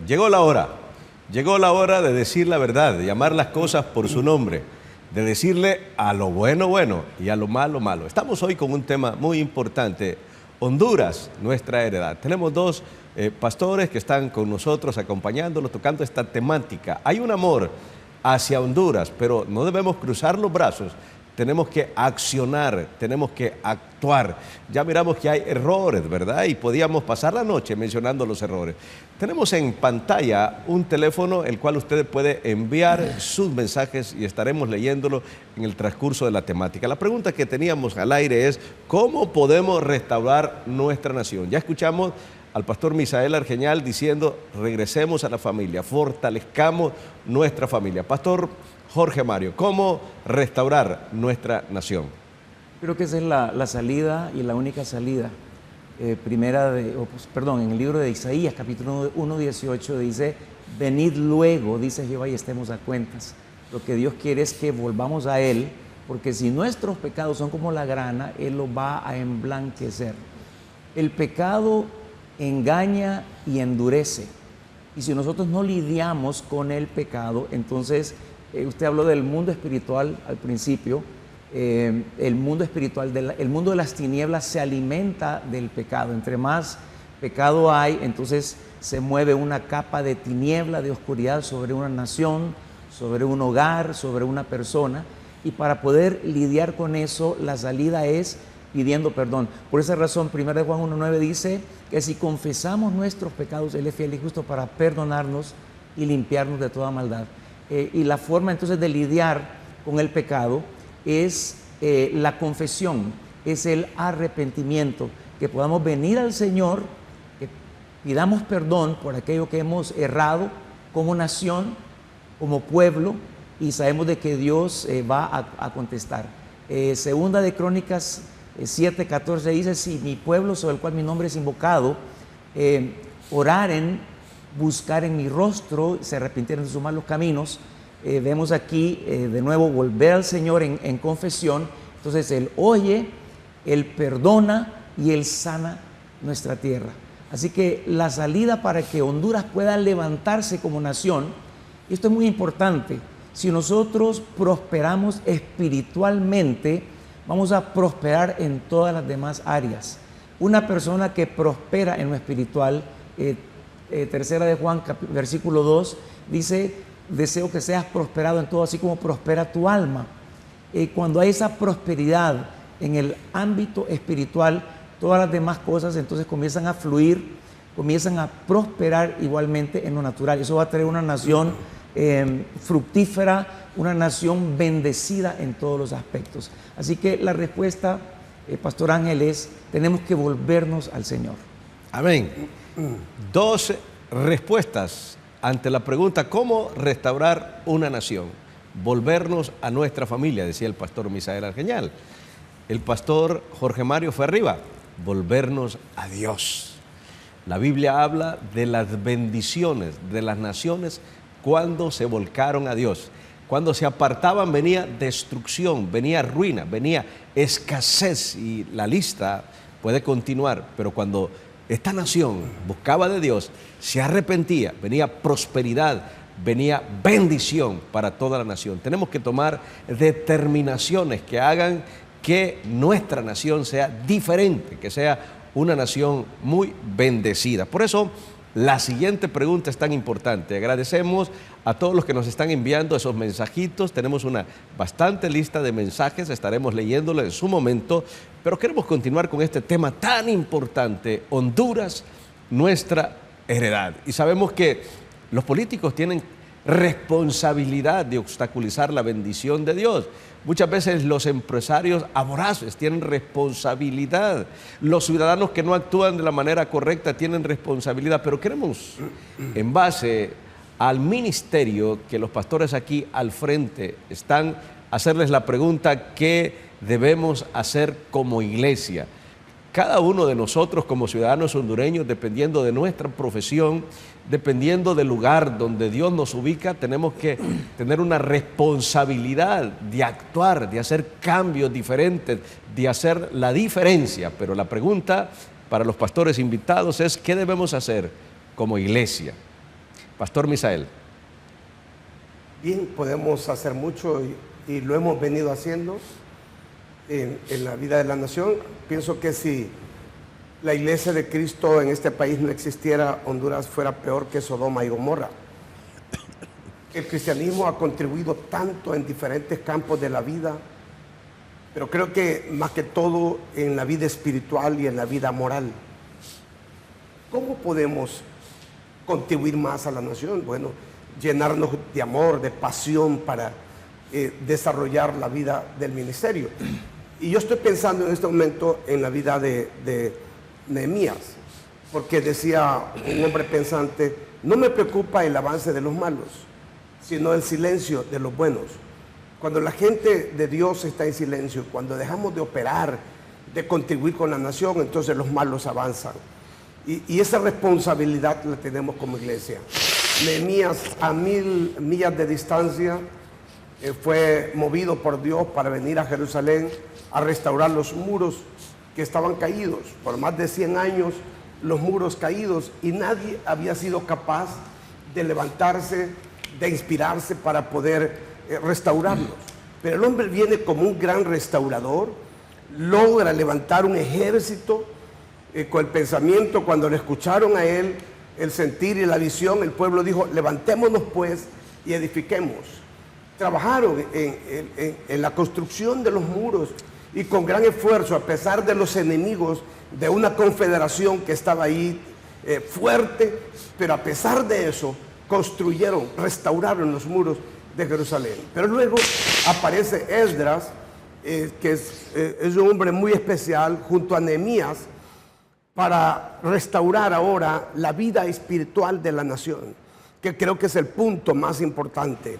Llegó la hora de decir la verdad, de llamar las cosas por su nombre, de decirle a lo bueno, bueno y a lo malo, malo. Estamos hoy con un tema muy importante, Honduras, nuestra heredad. Tenemos dos pastores que están con nosotros acompañándonos, tocando esta temática. Hay un amor hacia Honduras, pero no debemos cruzar los brazos. Tenemos que accionar, tenemos que actuar. Ya miramos que hay errores, ¿verdad? Y podíamos pasar la noche mencionando los errores. Tenemos en pantalla un teléfono el cual usted puede enviar sus mensajes y estaremos leyéndolo en el transcurso de la temática. La pregunta que teníamos al aire es, ¿cómo podemos restaurar nuestra nación? Ya escuchamos al pastor Misael Argeñal diciendo, regresemos a la familia, fortalezcamos nuestra familia. Pastor Jorge Mario, ¿cómo restaurar nuestra nación? Creo que esa es la salida y la única salida. En el libro de Isaías, capítulo 1, 18, dice, venid luego, dice Jehová, y estemos a cuentas. Lo que Dios quiere es que volvamos a Él, porque si nuestros pecados son como la grana, Él los va a emblanquecer. El pecado engaña y endurece. Y si nosotros no lidiamos con el pecado, entonces... usted habló del mundo espiritual al principio. El mundo espiritual, el mundo de las tinieblas se alimenta del pecado. Entre más pecado hay, entonces se mueve una capa de tiniebla, de oscuridad sobre una nación, sobre un hogar, sobre una persona. Y para poder lidiar con eso, la salida es pidiendo perdón. Por esa razón, 1 Juan 1:9 dice que si confesamos nuestros pecados, Él es fiel y justo para perdonarnos y limpiarnos de toda maldad. Y la forma entonces de lidiar con el pecado es la confesión, es el arrepentimiento, que podamos venir al Señor, que pidamos perdón por aquello que hemos errado como nación, como pueblo, y sabemos de que Dios va a contestar. Segunda de Crónicas 7:14 dice, si mi pueblo sobre el cual mi nombre es invocado, oraren, buscar en mi rostro, se arrepintieron de sus malos caminos. Vemos aquí de nuevo volver al Señor en confesión. Entonces Él oye, Él perdona y Él sana nuestra tierra. Así que la salida para que Honduras pueda levantarse como nación, y esto es muy importante, si nosotros prosperamos espiritualmente, vamos a prosperar en todas las demás áreas. Una persona que prospera en lo espiritual, tercera de Juan, versículo 2, dice, deseo que seas prosperado en todo, así como prospera tu alma. Cuando hay esa prosperidad en el ámbito espiritual, todas las demás cosas entonces comienzan a fluir, comienzan a prosperar igualmente en lo natural. Eso va a traer una nación fructífera, una nación bendecida en todos los aspectos. Así que la respuesta, Pastor Ángel, es, tenemos que volvernos al Señor. Amén. Dos respuestas ante la pregunta, ¿cómo restaurar una nación? Volvernos a nuestra familia, decía el pastor Misael Argeñal. El pastor Jorge Mario fue arriba, volvernos a Dios. La Biblia habla de las bendiciones de las naciones cuando se volcaron a Dios. Cuando se apartaban venía destrucción, venía ruina, venía escasez y la lista puede continuar, pero cuando esta nación buscaba de Dios, se arrepentía, venía prosperidad, venía bendición para toda la nación. Tenemos que tomar determinaciones que hagan que nuestra nación sea diferente, que sea una nación muy bendecida. Por eso, la siguiente pregunta es tan importante. Agradecemos a todos los que nos están enviando esos mensajitos. Tenemos una bastante lista de mensajes, estaremos leyéndolo en su momento, pero queremos continuar con este tema tan importante, Honduras, nuestra heredad. Y sabemos que los políticos tienen responsabilidad de obstaculizar la bendición de Dios. Muchas veces los empresarios voraces tienen responsabilidad. Los ciudadanos que no actúan de la manera correcta tienen responsabilidad. Pero queremos, en base al ministerio que los pastores aquí al frente están, hacerles la pregunta, ¿qué debemos hacer como iglesia? Cada uno de nosotros como ciudadanos hondureños, dependiendo de nuestra profesión, dependiendo del lugar donde Dios nos ubica, tenemos que tener una responsabilidad de actuar, de hacer cambios diferentes, de hacer la diferencia. Pero la pregunta para los pastores invitados es, ¿qué debemos hacer como iglesia? Pastor Misael. Bien, podemos hacer mucho y lo hemos venido haciendo en la vida de la nación. Pienso que si la iglesia de Cristo en este país no existiera, Honduras fuera peor que Sodoma y Gomorra. El cristianismo ha contribuido tanto en diferentes campos de la vida, pero creo que más que todo en la vida espiritual y en la vida moral. ¿Cómo podemos contribuir más a la nación? Bueno, llenarnos de amor, de pasión para desarrollar la vida del ministerio. Y yo estoy pensando en este momento en la vida de Nehemías, porque decía un hombre pensante: no me preocupa el avance de los malos, sino el silencio de los buenos. Cuando la gente de Dios está en silencio, cuando dejamos de operar, de contribuir con la nación, entonces los malos avanzan. Y esa responsabilidad la tenemos como iglesia. Nehemías, a 1000 millas de distancia, fue movido por Dios para venir a Jerusalén a restaurar los muros que estaban caídos. Por más de 100 años, los muros caídos, y nadie había sido capaz de levantarse, de inspirarse para poder restaurarlos. Pero el hombre viene como un gran restaurador, logra levantar un ejército con el pensamiento. Cuando le escucharon a él, el sentir y la visión, el pueblo dijo: levantémonos pues y edifiquemos. Trabajaron en la construcción de los muros, y con gran esfuerzo, a pesar de los enemigos de una confederación que estaba ahí fuerte, pero a pesar de eso construyeron, restauraron los muros de Jerusalén. Pero luego aparece Esdras, que es un hombre muy especial, junto a Nehemías, para restaurar ahora la vida espiritual de la nación, que creo que es el punto más importante.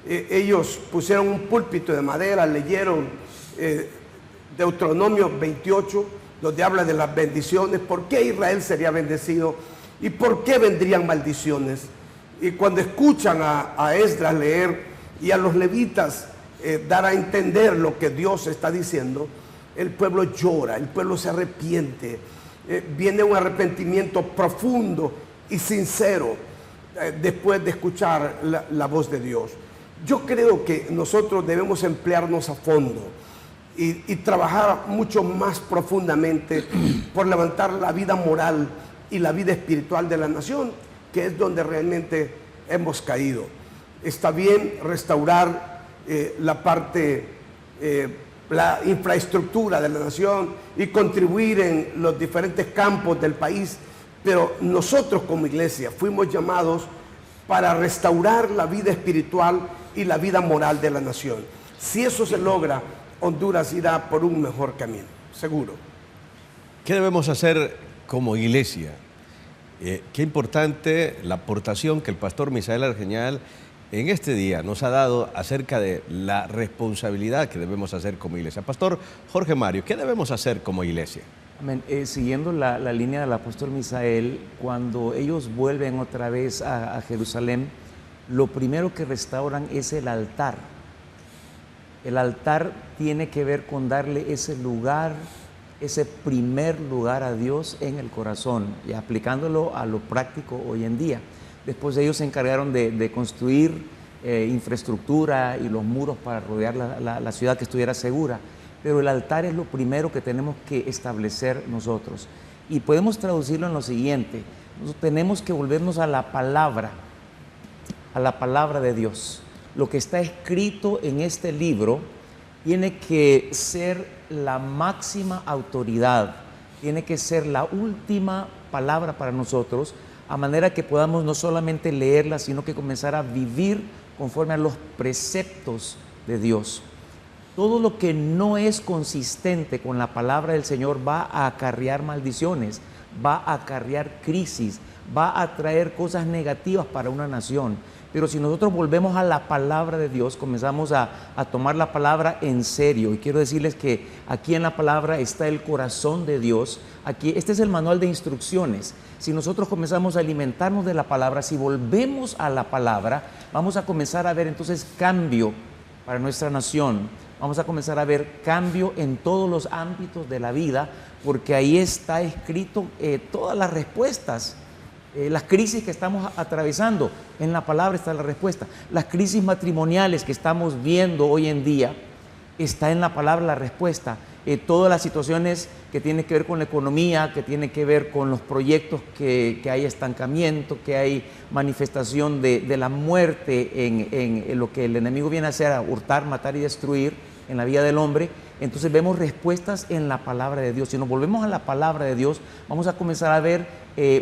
Ellos pusieron un púlpito de madera, leyeron Deuteronomio 28, donde habla de las bendiciones, por qué Israel sería bendecido y por qué vendrían maldiciones. Y cuando escuchan a Esdras leer y a los levitas dar a entender lo que Dios está diciendo, el pueblo llora, el pueblo se arrepiente. Viene un arrepentimiento profundo y sincero después de escuchar la voz de Dios. Yo creo que nosotros debemos emplearnos a fondo y trabajar mucho más profundamente por levantar la vida moral y la vida espiritual de la nación, que es donde realmente hemos caído. Está bien restaurar la parte, la infraestructura de la nación y contribuir en los diferentes campos del país, pero nosotros como iglesia fuimos llamados para restaurar la vida espiritual y la vida moral de la nación. Si eso se logra, Honduras irá por un mejor camino, seguro. ¿Qué debemos hacer como iglesia? Qué importante la aportación que el pastor Misael Argeñal en este día nos ha dado acerca de la responsabilidad que debemos hacer como iglesia. Pastor Jorge Mario, ¿qué debemos hacer como iglesia? Amén. Siguiendo la línea del apóstol Misael, cuando ellos vuelven otra vez a Jerusalén, lo primero que restauran es el altar. El altar tiene que ver con darle ese lugar, ese primer lugar a Dios en el corazón, y aplicándolo a lo práctico hoy en día. Después ellos se encargaron de construir infraestructura y los muros para rodear la ciudad, que estuviera segura. Pero el altar es lo primero que tenemos que establecer nosotros. Y podemos traducirlo en lo siguiente: nosotros tenemos que volvernos a la palabra de Dios. Lo que está escrito en este libro tiene que ser la máxima autoridad, tiene que ser la última palabra para nosotros, a manera que podamos no solamente leerla, sino que comenzar a vivir conforme a los preceptos de Dios. Todo lo que no es consistente con la palabra del Señor va a acarrear maldiciones, va a acarrear crisis, va a traer cosas negativas para una nación. Pero si nosotros volvemos a la palabra de Dios, comenzamos a tomar la palabra en serio. Y quiero decirles que aquí en la palabra está el corazón de Dios. Aquí, este es el manual de instrucciones. Si nosotros comenzamos a alimentarnos de la palabra, si volvemos a la palabra, vamos a comenzar a ver entonces cambio para nuestra nación. Vamos a comenzar a ver cambio en todos los ámbitos de la vida, porque ahí está escrito todas las respuestas las crisis que estamos atravesando, en la palabra está la respuesta. Las crisis matrimoniales que estamos viendo hoy en día, está en la palabra la respuesta. Todas las situaciones que tienen que ver con la economía, que tienen que ver con los proyectos que hay estancamiento, que hay manifestación de la muerte en lo que el enemigo viene a hacer, a hurtar, matar y destruir en la vida del hombre. Entonces vemos respuestas en la palabra de Dios. Si nos volvemos a la palabra de Dios, vamos a comenzar a ver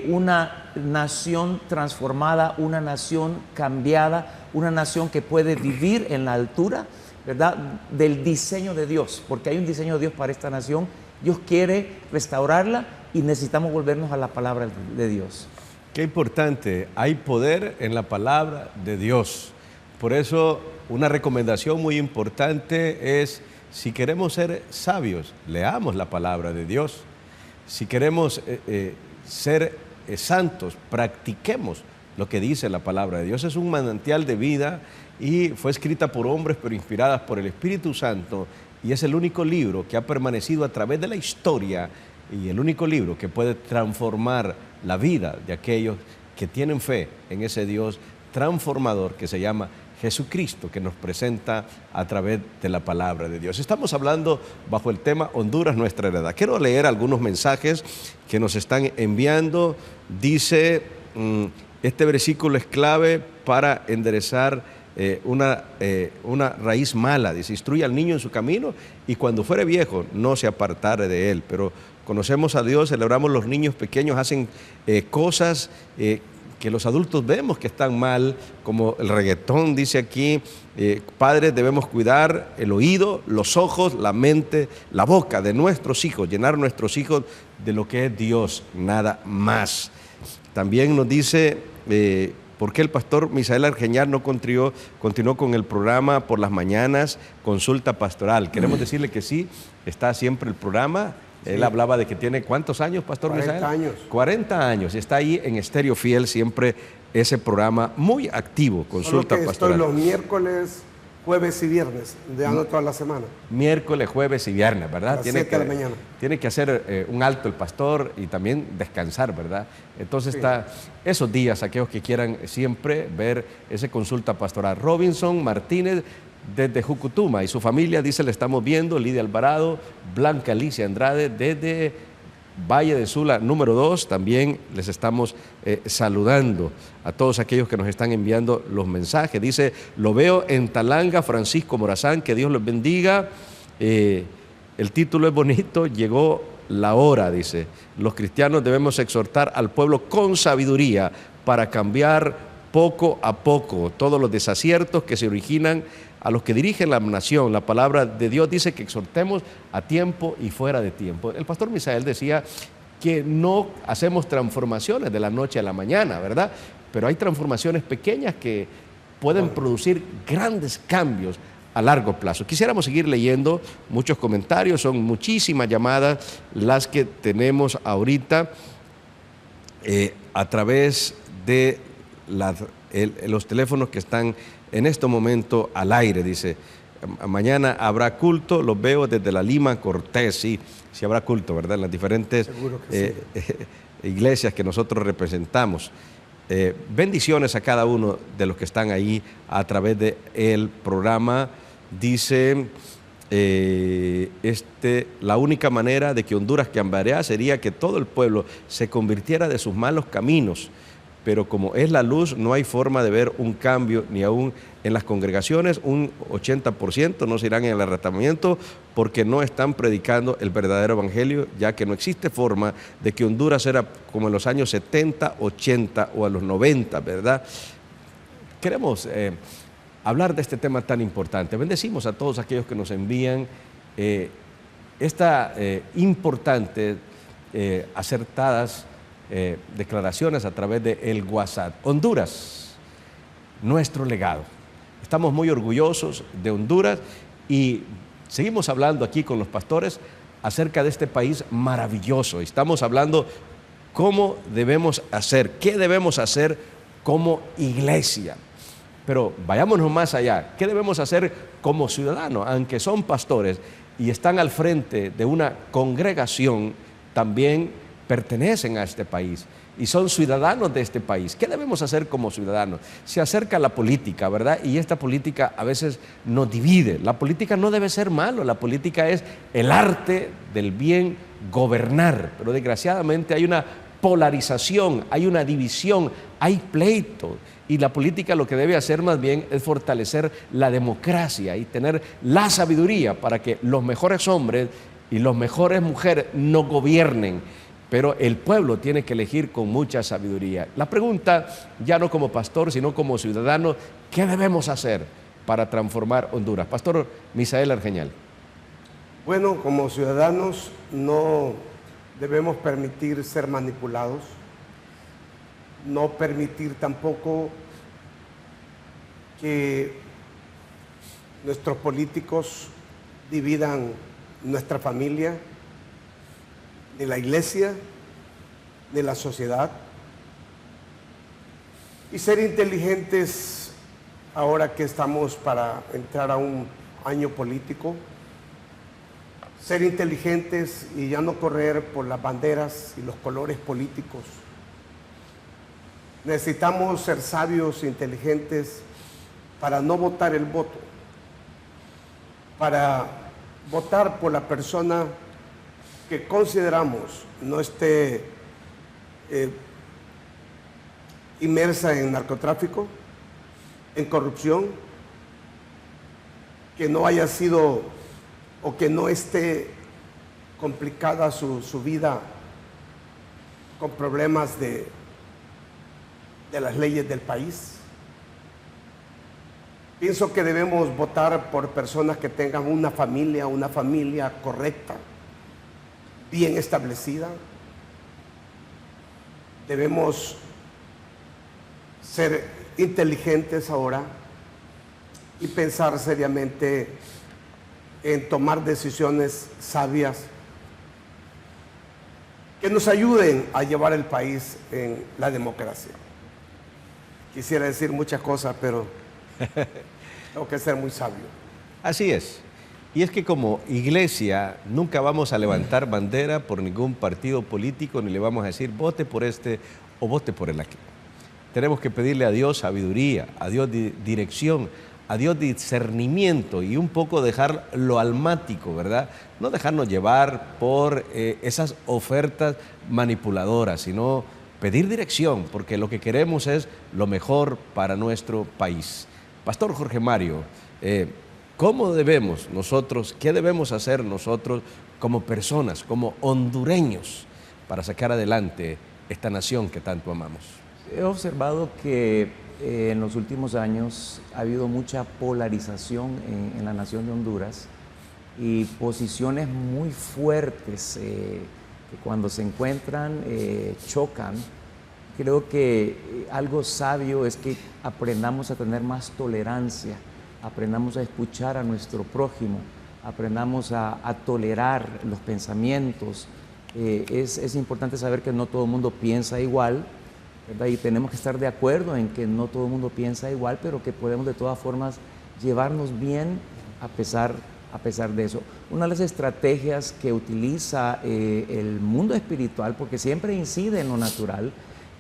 una nación transformada, una nación cambiada, una nación que puede vivir en la altura, ¿verdad?, del diseño de Dios, porque hay un diseño de Dios para esta nación. Dios quiere restaurarla y necesitamos volvernos a la palabra de Dios. Qué importante, hay poder en la palabra de Dios. Por eso una recomendación muy importante es, si queremos ser sabios, leamos la palabra de Dios. Si queremos ser santos, practiquemos lo que dice la palabra de Dios. Es un manantial de vida y fue escrita por hombres, pero inspiradas por el Espíritu Santo, y es el único libro que ha permanecido a través de la historia y el único libro que puede transformar la vida de aquellos que tienen fe en ese Dios transformador que se llama Jesucristo, que nos presenta a través de la palabra de Dios. Estamos hablando bajo el tema Honduras, nuestra heredad. Quiero leer algunos mensajes que nos están enviando. Dice, este versículo es clave para enderezar una raíz mala. Dice, instruye al niño en su camino y cuando fuere viejo no se apartare de él. Pero conocemos a Dios, celebramos los niños pequeños, hacen cosas que los adultos vemos que están mal, como el reggaetón. Dice aquí, padres, debemos cuidar el oído, los ojos, la mente, la boca de nuestros hijos, llenar nuestros hijos de lo que es Dios, nada más. También nos dice, ¿por qué el pastor Misael Argeñar no continuó con el programa por las mañanas, consulta pastoral? Queremos decirle que sí, está siempre el programa. Él hablaba de que tiene, ¿cuántos años, pastor Misael? 40 años. 40 años, y está ahí en Estéreo Fiel siempre ese programa muy activo, consulta pastoral. Estoy los miércoles, jueves y viernes, de toda la semana. Miércoles, jueves y viernes, ¿verdad? A las 7 de la mañana. Tiene que hacer un alto el pastor y también descansar, ¿verdad? Entonces está esos días, aquellos que quieran siempre ver ese consulta pastoral. Robinson Martínez, desde Jucutuma, y su familia, dice, le estamos viendo. Lidia Alvarado, Blanca Alicia Andrade, desde Valle de Sula, número 2, también les estamos saludando a todos aquellos que nos están enviando los mensajes. Dice, lo veo en Talanga, Francisco Morazán, que Dios los bendiga. El título es bonito, llegó la hora, dice. Los cristianos debemos exhortar al pueblo con sabiduría para cambiar poco a poco todos los desaciertos que se originan a los que dirigen la nación. La palabra de Dios dice que exhortemos a tiempo y fuera de tiempo. El pastor Misael decía que no hacemos transformaciones de la noche a la mañana, ¿verdad? Pero hay transformaciones pequeñas que pueden producir grandes cambios a largo plazo. Quisiéramos seguir leyendo muchos comentarios, son muchísimas llamadas las que tenemos ahorita a través de los teléfonos que están en este momento al aire. Dice, mañana habrá culto, los veo desde la Lima Cortés. Sí habrá culto, ¿verdad? En las diferentes iglesias que nosotros representamos. Bendiciones a cada uno de los que están ahí a través del programa. Dice, la única manera de que Honduras cambiara sería que todo el pueblo se convirtiera de sus malos caminos. Pero como es la luz, no hay forma de ver un cambio, ni aún en las congregaciones. Un 80% no se irán en el arrebatamiento porque no están predicando el verdadero evangelio, ya que no existe forma de que Honduras era como en los años 70, 80 o a los 90, ¿verdad? Queremos hablar de este tema tan importante. Bendecimos a todos aquellos que nos envían importantes, acertadas declaraciones a través de el WhatsApp. Honduras, nuestro legado. Estamos muy orgullosos de Honduras y seguimos hablando aquí con los pastores acerca de este país maravilloso. Estamos hablando cómo debemos hacer, qué debemos hacer como iglesia. Pero vayámonos más allá. ¿Qué debemos hacer como ciudadanos? Aunque son pastores y están al frente de una congregación, también pertenecen a este país y son ciudadanos de este país. ¿Qué debemos hacer como ciudadanos? Se acerca la política, ¿verdad? Y esta política a veces nos divide. La política no debe ser malo, la política es el arte del bien gobernar, pero desgraciadamente hay una polarización, hay una división, hay pleito, y la política lo que debe hacer más bien es fortalecer la democracia y tener la sabiduría para que los mejores hombres y las mejores mujeres no gobiernen, pero el pueblo tiene que elegir con mucha sabiduría. La pregunta, ya no como pastor, sino como ciudadano, ¿qué debemos hacer para transformar Honduras? Pastor Misael Argeñal. Bueno, como ciudadanos no debemos permitir ser manipulados, no permitir tampoco que nuestros políticos dividan nuestra familia, ni la iglesia, ni la sociedad. Y ser inteligentes ahora que estamos para entrar a un año político, ser inteligentes y ya no correr por las banderas y los colores políticos. Necesitamos ser sabios e inteligentes para no votar el voto, para votar por la persona que consideramos no esté inmersa en narcotráfico, en corrupción, que no haya sido o que no esté complicada su vida con problemas de las leyes del país. Pienso que debemos votar por personas que tengan una familia correcta, bien establecida. Debemos ser inteligentes ahora y pensar seriamente en tomar decisiones sabias que nos ayuden a llevar el país en la democracia. Quisiera decir muchas cosas, pero tengo que ser muy sabio. Así es. Y es que como iglesia nunca vamos a levantar bandera por ningún partido político, ni le vamos a decir vote por este o vote por el aquel. Tenemos que pedirle a Dios sabiduría, a Dios dirección, a Dios discernimiento y un poco dejar lo almático, ¿verdad? No dejarnos llevar por esas ofertas manipuladoras, sino pedir dirección, porque lo que queremos es lo mejor para nuestro país. Pastor Jorge Mario, ¿cómo debemos nosotros, qué debemos hacer nosotros como personas, como hondureños, para sacar adelante esta nación que tanto amamos? He observado que en los últimos años ha habido mucha polarización en la nación de Honduras y posiciones muy fuertes que cuando se encuentran chocan. Creo que algo sabio es que aprendamos a tener más tolerancia, aprendamos a escuchar a nuestro prójimo, aprendamos a tolerar los pensamientos. Es importante saber que no todo el mundo piensa igual, ¿verdad? Y tenemos que estar de acuerdo en que no todo el mundo piensa igual, pero que podemos de todas formas llevarnos bien a pesar de eso. Una de las estrategias que utiliza el mundo espiritual, porque siempre incide en lo natural,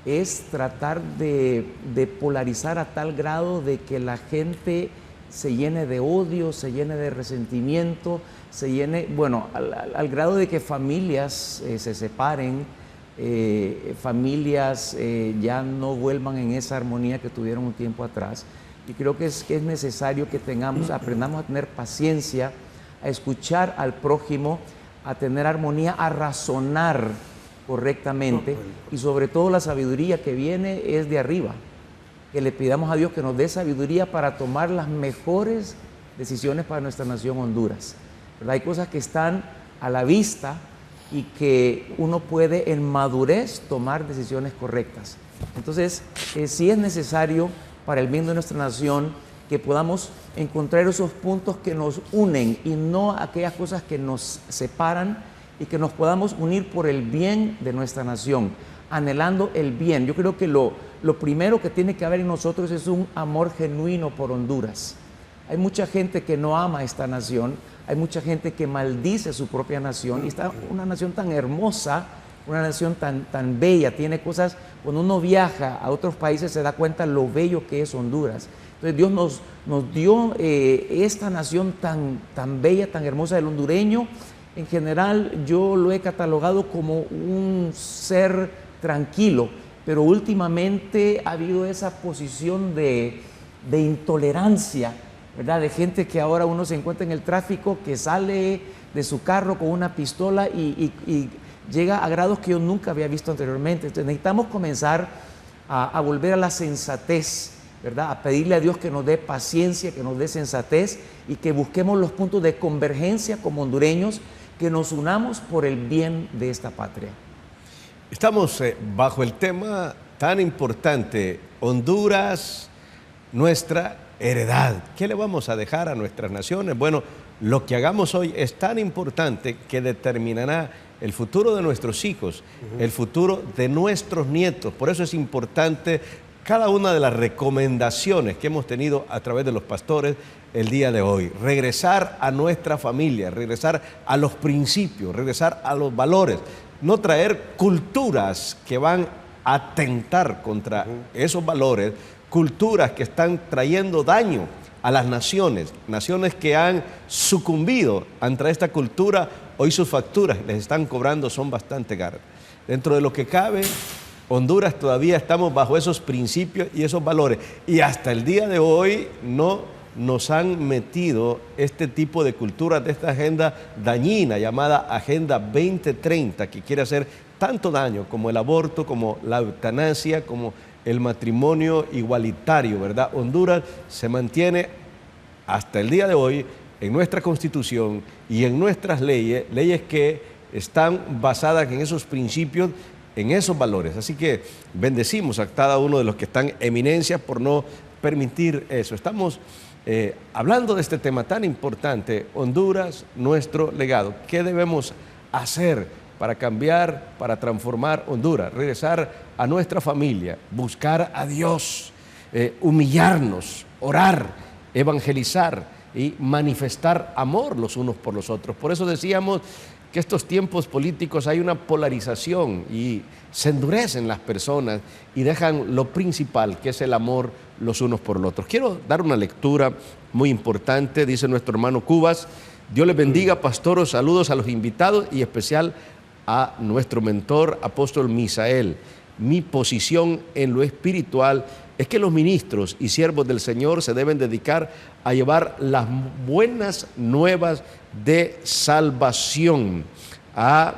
es tratar de polarizar a tal grado de que la gente se llene de odio, se llene de resentimiento, se llene, bueno, al grado de que familias se separen, familias ya no vuelvan en esa armonía que tuvieron un tiempo atrás. Y creo que es necesario que aprendamos a tener paciencia, a escuchar al prójimo, a tener armonía, a razonar correctamente, y sobre todo la sabiduría que viene es de arriba, que le pidamos a Dios que nos dé sabiduría para tomar las mejores decisiones para nuestra nación Honduras, ¿verdad? Hay cosas que están a la vista y que uno puede en madurez tomar decisiones correctas. Entonces, sí es necesario para el bien de nuestra nación que podamos encontrar esos puntos que nos unen y no aquellas cosas que nos separan, y que nos podamos unir por el bien de nuestra nación, anhelando el bien. Yo creo que lo primero que tiene que haber en nosotros es un amor genuino por Honduras. Hay mucha gente que no ama esta nación, hay mucha gente que maldice su propia nación, y está una nación tan hermosa una nación tan bella, tiene cosas, cuando uno viaja a otros países se da cuenta lo bello que es Honduras. Entonces Dios nos dio esta nación tan bella, tan hermosa del hondureño. En general yo lo he catalogado como un ser tranquilo, pero últimamente ha habido esa posición de intolerancia, ¿verdad? De gente que ahora uno se encuentra en el tráfico, que sale de su carro con una pistola y llega a grados que yo nunca había visto anteriormente. Entonces necesitamos comenzar a volver a la sensatez, ¿verdad? A pedirle a Dios que nos dé paciencia, que nos dé sensatez y que busquemos los puntos de convergencia como hondureños, que nos unamos por el bien de esta patria. Estamos bajo el tema tan importante, Honduras, nuestra heredad. ¿Qué le vamos a dejar a nuestras naciones? Bueno, lo que hagamos hoy es tan importante que determinará el futuro de nuestros hijos, el futuro de nuestros nietos. Por eso es importante cada una de las recomendaciones que hemos tenido a través de los pastores el día de hoy. Regresar a nuestra familia, regresar a los principios, regresar a los valores, no traer culturas que van a atentar contra esos valores, culturas que están trayendo daño a las naciones que han sucumbido ante esta cultura. Hoy sus facturas les están cobrando, son bastante caras. Dentro de lo que cabe, Honduras todavía estamos bajo esos principios y esos valores. Y hasta el día de hoy no nos han metido este tipo de culturas de esta agenda dañina llamada Agenda 2030, que quiere hacer tanto daño como el aborto, como la eutanasia, como el matrimonio igualitario, ¿verdad? Honduras se mantiene hasta el día de hoy en nuestra Constitución y en nuestras leyes que están basadas en esos principios, en esos valores. Así que bendecimos a cada uno de los que están en eminencia por no permitir eso. Estamos hablando de este tema tan importante, Honduras, nuestro legado. ¿Qué debemos hacer para cambiar, para transformar Honduras? Regresar a nuestra familia, buscar a Dios, humillarnos, orar, evangelizar y manifestar amor los unos por los otros. Por eso decíamos que estos tiempos políticos hay una polarización y se endurecen las personas y dejan lo principal, que es el amor los unos por los otros. Quiero dar una lectura muy importante, dice nuestro hermano Cubas. Dios les bendiga, pastoros, saludos a los invitados y especial a nuestro mentor, apóstol Misael. Mi posición en lo espiritual es que los ministros y siervos del Señor se deben dedicar a llevar las buenas nuevas de salvación, a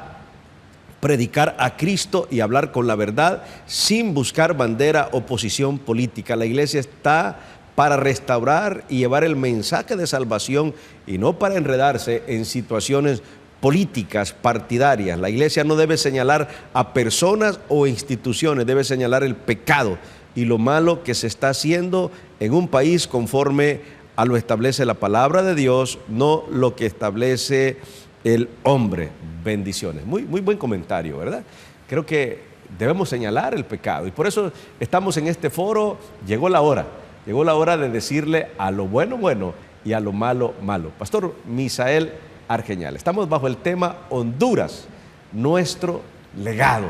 predicar a Cristo y hablar con la verdad sin buscar bandera o posición política. La iglesia está para restaurar y llevar el mensaje de salvación y no para enredarse en situaciones políticas partidarias. La iglesia no debe señalar a personas o instituciones, debe señalar el pecado y lo malo que se está haciendo en un país conforme a lo establece la palabra de Dios, no lo que establece el hombre. Bendiciones. Muy buen comentario, ¿verdad? Creo que debemos señalar el pecado y por eso estamos en este foro. Llegó la hora de decirle a lo bueno, bueno y a lo malo, malo. Pastor Misael Argeñal, estamos bajo el tema Honduras, nuestro legado.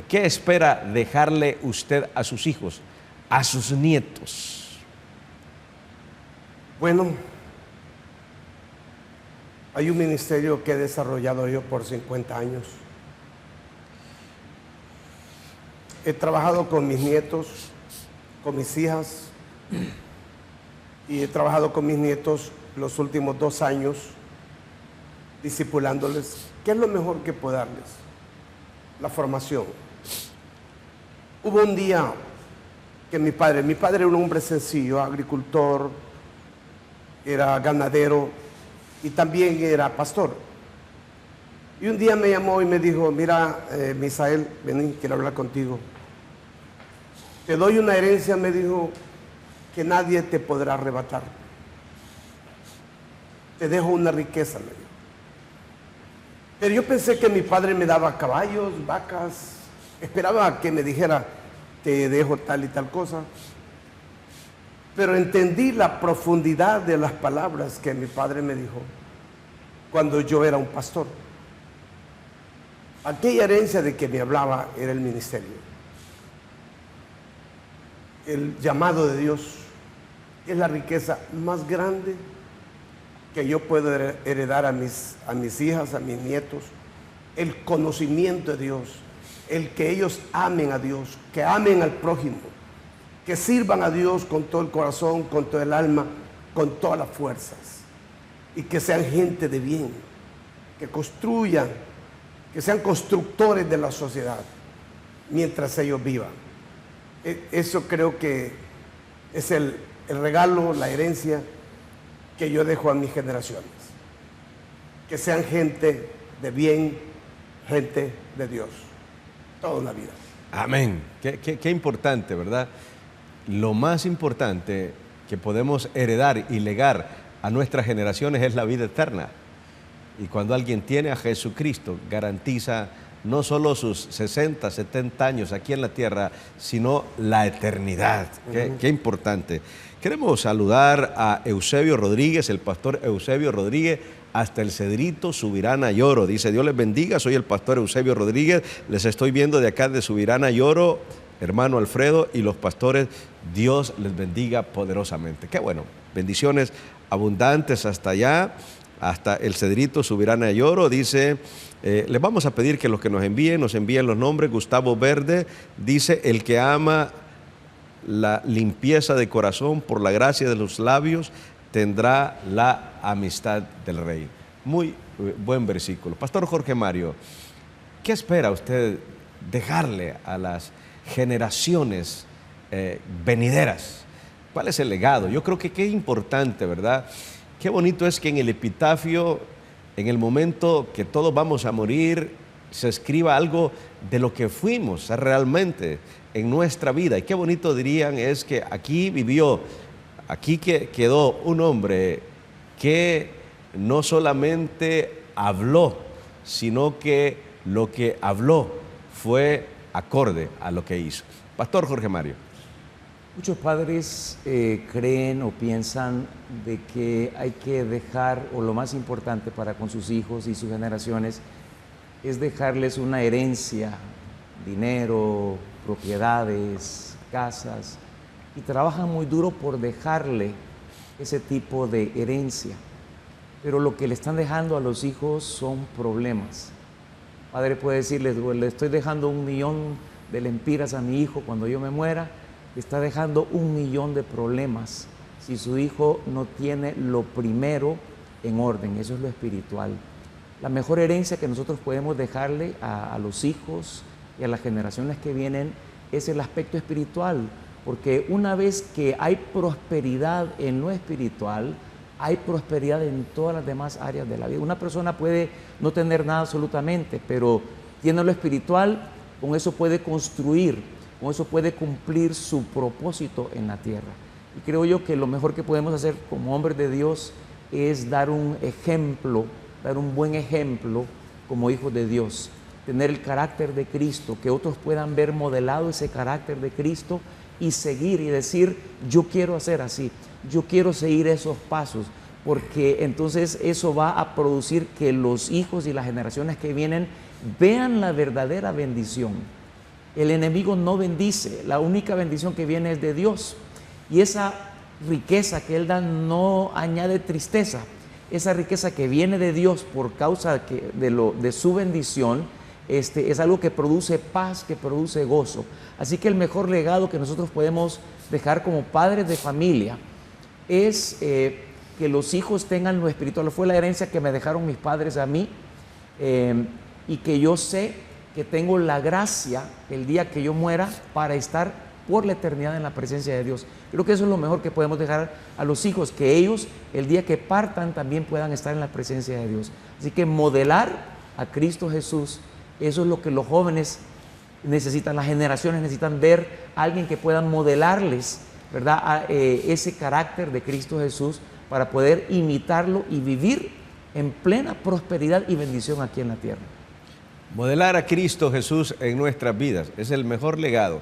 ¿Qué espera dejarle usted a sus hijos, a sus nietos? Bueno, hay un ministerio que he desarrollado yo por 50 años. He trabajado con mis nietos, con mis hijas, y he trabajado con mis nietos los últimos 2 años, discipulándoles. ¿Qué es lo mejor que puedo darles? La formación. Hubo un día que mi padre era un hombre sencillo, agricultor, era ganadero y también era pastor. Y un día me llamó y me dijo: mira, Misael, vení, quiero hablar contigo. Te doy una herencia, me dijo, que nadie te podrá arrebatar. Te dejo una riqueza, me dijo. Pero yo pensé que mi padre me daba caballos, vacas. Esperaba que me dijera: te dejo tal y tal cosa. Pero entendí la profundidad de las palabras que mi padre me dijo cuando yo era un pastor. Aquella herencia de que me hablaba era el ministerio. El llamado de Dios es la riqueza más grande que yo puedo heredar a mis hijas, a mis nietos. El conocimiento de Dios, el que ellos amen a Dios, que amen al prójimo, que sirvan a Dios con todo el corazón, con todo el alma, con todas las fuerzas, y que sean gente de bien, que construyan, que sean constructores de la sociedad mientras ellos vivan. Eso creo que es el regalo, la herencia que yo dejo a mis generaciones. Que sean gente de bien, gente de Dios, toda la vida. Amén. Qué importante, ¿verdad? Lo más importante que podemos heredar y legar a nuestras generaciones es la vida eterna. Y cuando alguien tiene a Jesucristo, garantiza no solo sus 60, 70 años aquí en la tierra, sino la eternidad. Qué importante. Queremos saludar a Eusebio Rodríguez, el pastor Eusebio Rodríguez, hasta el Cedrito, Subirana y Oro. Dice: Dios les bendiga, soy el pastor Eusebio Rodríguez, les estoy viendo de acá de Subirana y Oro, hermano Alfredo y los pastores, Dios les bendiga poderosamente. Qué bueno, bendiciones abundantes hasta allá, hasta el Cedrito, Subirana y Oro. Dice, les vamos a pedir que los que nos envíen los nombres. Gustavo Verde dice: el que ama la limpieza de corazón por la gracia de los labios tendrá la amistad del Rey. Muy buen versículo. Pastor Jorge Mario, ¿qué espera usted dejarle a las generaciones venideras? ¿Cuál es el legado? Yo creo que qué importante, ¿verdad? Qué bonito es que en el epitafio, en el momento que todos vamos a morir, se escriba algo de lo que fuimos realmente en nuestra vida. Y qué bonito dirían es que aquí vivió, aquí quedó un hombre que no solamente habló, sino que lo que habló fue acorde a lo que hizo. Pastor Jorge Mario. Muchos padres creen o piensan de que hay que dejar, o lo más importante para con sus hijos y sus generaciones, es dejarles una herencia, dinero, propiedades, casas, y trabajan muy duro por dejarle ese tipo de herencia. Pero lo que le están dejando a los hijos son problemas. Padre puede decirles: le estoy dejando 1 millón de lempiras a mi hijo cuando yo me muera. Le está dejando 1 millón de problemas si su hijo no tiene lo primero en orden. Eso es lo espiritual. La mejor herencia que nosotros podemos dejarle a los hijos y a las generaciones que vienen es el aspecto espiritual, porque una vez que hay prosperidad en lo espiritual, hay prosperidad en todas las demás áreas de la vida. Una persona puede no tener nada absolutamente, pero tiene lo espiritual, con eso puede construir, con eso puede cumplir su propósito en la tierra. Y creo yo que lo mejor que podemos hacer como hombres de Dios es dar un ejemplo, dar un buen ejemplo como hijos de Dios, tener el carácter de Cristo, que otros puedan ver modelado ese carácter de Cristo y seguir y decir: yo quiero hacer así, yo quiero seguir esos pasos, porque entonces eso va a producir que los hijos y las generaciones que vienen vean la verdadera bendición. El enemigo no bendice, la única bendición que viene es de Dios, y esa riqueza que Él da no añade tristeza. Esa riqueza que viene de Dios por causa de su bendición, es algo que produce paz, que produce gozo. Así que el mejor legado que nosotros podemos dejar como padres de familia es que los hijos tengan lo espiritual. Fue la herencia que me dejaron mis padres a mí, y que yo sé que tengo la gracia el día que yo muera para estar por la eternidad en la presencia de Dios. Creo que eso es lo mejor que podemos dejar a los hijos, que ellos el día que partan también puedan estar en la presencia de Dios. Así que modelar a Cristo Jesús, eso es lo que los jóvenes necesitan, las generaciones necesitan ver a alguien que pueda modelarles, ¿verdad?, ese carácter de Cristo Jesús, para poder imitarlo y vivir en plena prosperidad y bendición aquí en la tierra. Modelar a Cristo Jesús en nuestras vidas es el mejor legado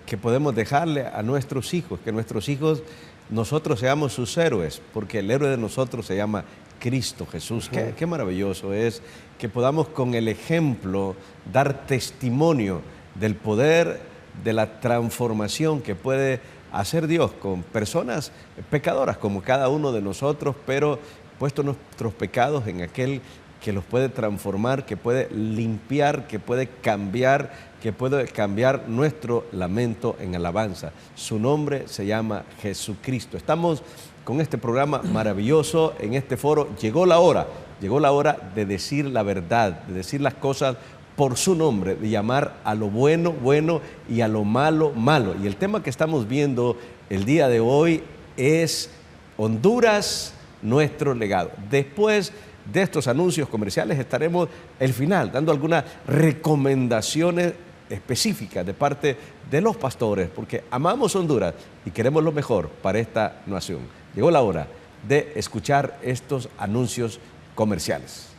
que podemos dejarle a nuestros hijos, que nuestros hijos nosotros seamos sus héroes, porque el héroe de nosotros se llama Cristo Jesús. Qué maravilloso es que podamos con el ejemplo dar testimonio del poder, de la transformación que puede hacer Dios con personas pecadoras como cada uno de nosotros, pero puesto nuestros pecados en aquel que los puede transformar, que puede limpiar, que puede cambiar nuestro lamento en alabanza. Su nombre se llama Jesucristo. Estamos con este programa maravilloso en este foro. Llegó la hora de decir la verdad, de decir las cosas por su nombre, de llamar a lo bueno, bueno, y a lo malo, malo. Y el tema que estamos viendo el día de hoy es Honduras, nuestro legado. Después de estos anuncios comerciales estaremos al final dando algunas recomendaciones específicas de parte de los pastores, porque amamos Honduras y queremos lo mejor para esta nación. Llegó la hora de escuchar estos anuncios comerciales.